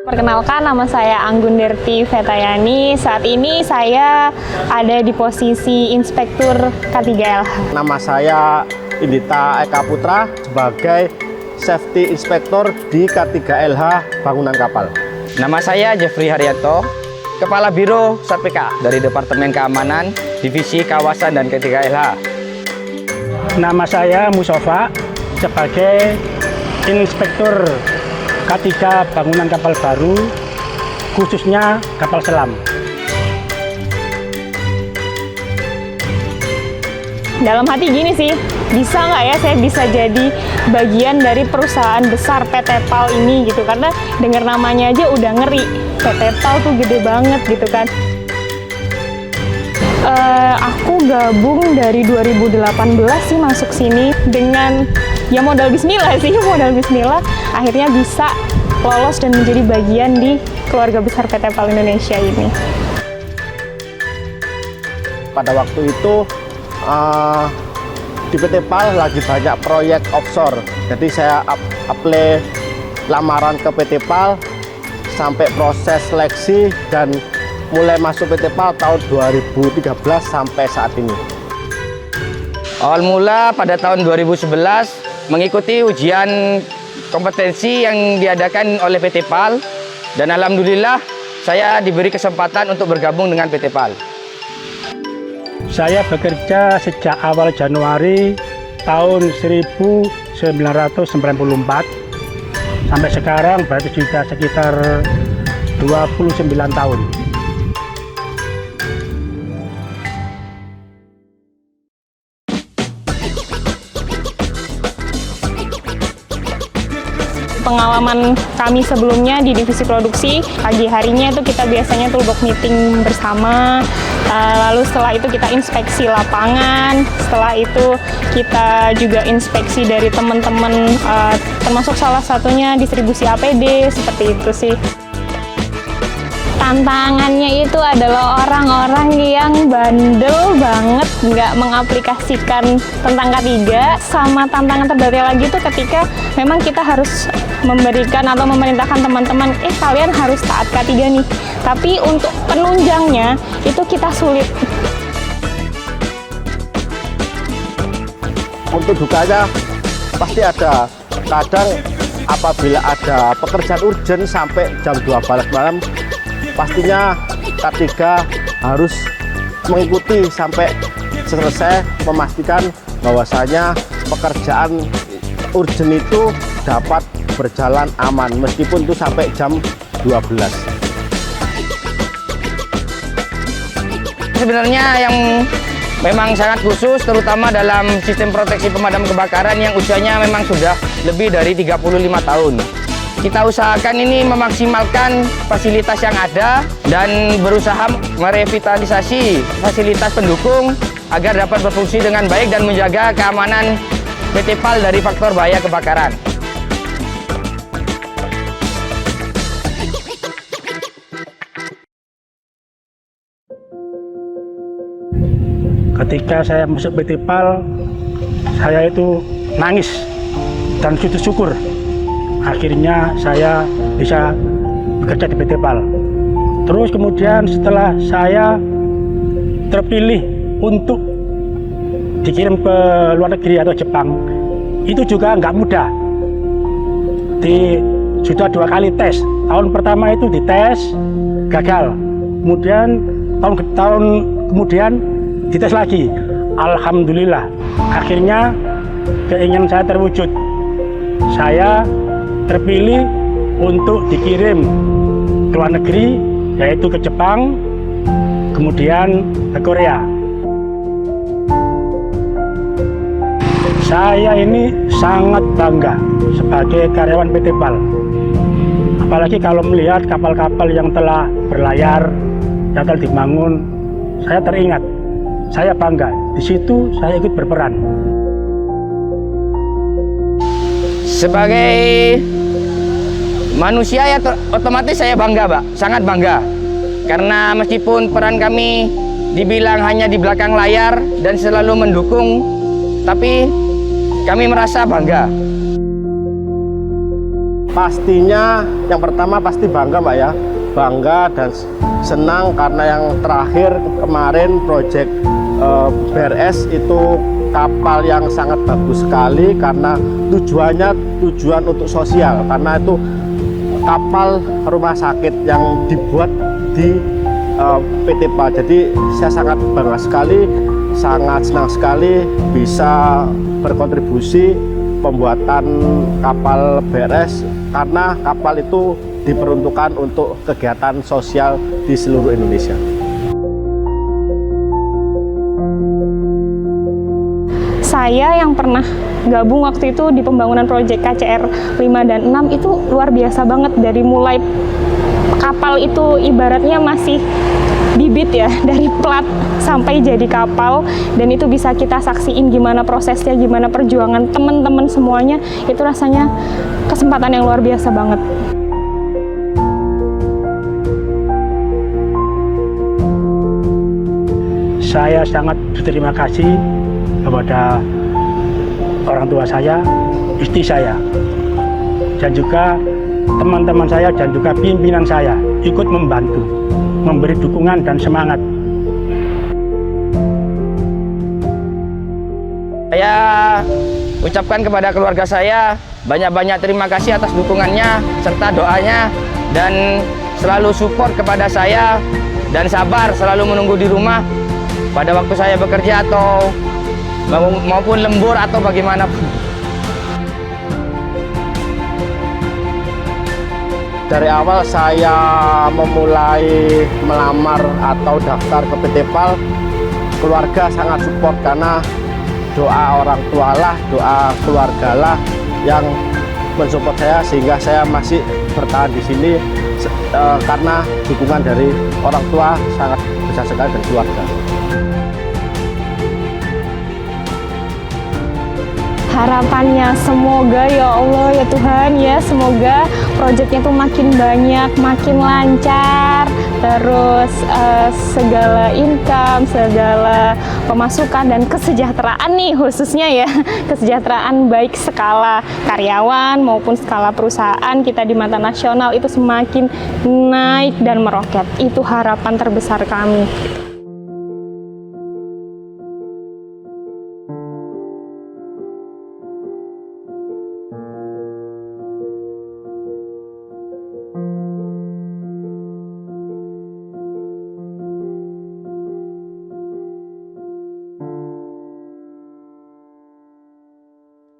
Perkenalkan, nama saya Anggunderti Vetayani. Saat ini saya ada di posisi Inspektur K3LH. Nama saya Indita Eka Putra sebagai Safety Inspector di K3LH Bangunan Kapal. Nama saya Jeffrey Haryanto, Kepala Biro SatPK dari Departemen Keamanan, Divisi Kawasan dan K3LH. Nama saya Musofa sebagai Inspektur K3 Bangunan Kapal Baru, khususnya kapal selam. Dalam hati gini sih, bisa nggak ya saya bisa jadi bagian dari perusahaan besar PT PAL ini gitu, karena dengar namanya aja udah ngeri. PT PAL tuh gede banget gitu kan. Aku gabung dari 2018 sih masuk sini dengan ya modal bismillah sih, modal bismillah. Akhirnya bisa lolos dan menjadi bagian di keluarga besar PT PAL Indonesia ini. Pada waktu itu di PT PAL lagi banyak proyek offshore, jadi saya apply lamaran ke PT PAL sampai proses seleksi dan mulai masuk PT PAL tahun 2013 sampai saat ini. Awal mula pada tahun 2011 mengikuti ujian kompetensi yang diadakan oleh PT PAL, dan alhamdulillah saya diberi kesempatan untuk bergabung dengan PT PAL. Saya bekerja sejak awal Januari tahun 1994 sampai sekarang, berarti sudah sekitar 29 tahun. Pengalaman kami sebelumnya di divisi produksi, pagi harinya itu kita biasanya toolbox meeting bersama, lalu setelah itu kita inspeksi lapangan, setelah itu kita juga inspeksi dari teman-teman, termasuk salah satunya distribusi APD, seperti itu sih. Tantangannya itu adalah orang-orang yang bandel banget, nggak mengaplikasikan tentang K3. Sama tantangan terberatnya lagi itu ketika memang kita harus memberikan atau memerintahkan teman-teman, kalian harus taat K3 nih. Tapi untuk penunjangnya itu kita sulit. Untuk dukanya pasti ada. Kadang apabila ada pekerjaan urgent sampai jam 12 malam, pastinya K3 harus mengikuti sampai selesai, memastikan bahwasanya pekerjaan urgent itu dapat berjalan aman meskipun itu sampai jam 12. Sebenarnya yang memang sangat khusus, terutama dalam sistem proteksi pemadam kebakaran yang usianya memang sudah lebih dari 35 tahun. Kita usahakan ini memaksimalkan fasilitas yang ada dan berusaha merevitalisasi fasilitas pendukung agar dapat berfungsi dengan baik dan menjaga keamanan PT PAL dari faktor bahaya kebakaran. Ketika saya masuk PT PAL, saya itu nangis dan sujud syukur. Akhirnya saya bisa bekerja di PT PAL. Terus kemudian setelah saya terpilih untuk dikirim ke luar negeri atau Jepang, itu juga nggak mudah. Sudah 2 kali tes. Tahun pertama itu dites, gagal. Kemudian tahun kemudian dites lagi. Alhamdulillah, akhirnya keinginan saya terwujud. Saya terpilih untuk dikirim ke luar negeri, yaitu ke Jepang, kemudian ke Korea. Saya ini sangat bangga sebagai karyawan PT PAL. Apalagi kalau melihat kapal-kapal yang telah berlayar, yang telah dibangun, saya teringat, saya bangga. Di situ saya ikut berperan. Sebagai manusia ya otomatis saya bangga, Pak. Sangat bangga. Karena meskipun peran kami dibilang hanya di belakang layar dan selalu mendukung, tapi kami merasa bangga. Pastinya yang pertama pasti bangga Mbak ya, bangga dan senang karena yang terakhir kemarin proyek BRS itu kapal yang sangat bagus sekali karena tujuan untuk sosial, karena itu kapal rumah sakit yang dibuat di PT PAL. Jadi saya sangat bangga sekali, sangat senang sekali bisa berkontribusi pembuatan kapal BRS, karena kapal itu diperuntukkan untuk kegiatan sosial di seluruh Indonesia. Saya yang pernah gabung waktu itu di pembangunan proyek KCR 5 dan 6 itu luar biasa banget. Dari mulai kapal itu ibaratnya masih bibit ya, dari plat sampai jadi kapal, dan itu bisa kita saksiin gimana prosesnya, gimana perjuangan teman-teman semuanya. Itu rasanya kesempatan yang luar biasa banget. Saya sangat berterima kasih kepada orang tua saya, istri saya, dan juga teman-teman saya dan juga pimpinan saya ikut membantu, memberi dukungan dan semangat. Saya ucapkan kepada keluarga saya banyak-banyak terima kasih atas dukungannya serta doanya, dan selalu support kepada saya dan sabar selalu menunggu di rumah pada waktu saya bekerja atau maupun lembur atau bagaimanapun. Dari awal saya memulai melamar atau daftar ke PT PAL, keluarga sangat support karena doa orang tualah, doa keluargalah yang mensupport saya sehingga saya masih bertahan di sini karena dukungan dari orang tua sangat besar sekali dan keluarga. Harapannya semoga ya Allah ya Tuhan ya, semoga proyeknya tuh makin banyak, makin lancar, terus segala income, segala pemasukan dan kesejahteraan nih khususnya ya, kesejahteraan baik skala karyawan maupun skala perusahaan kita di mata nasional itu semakin naik dan meroket. Itu harapan terbesar kami.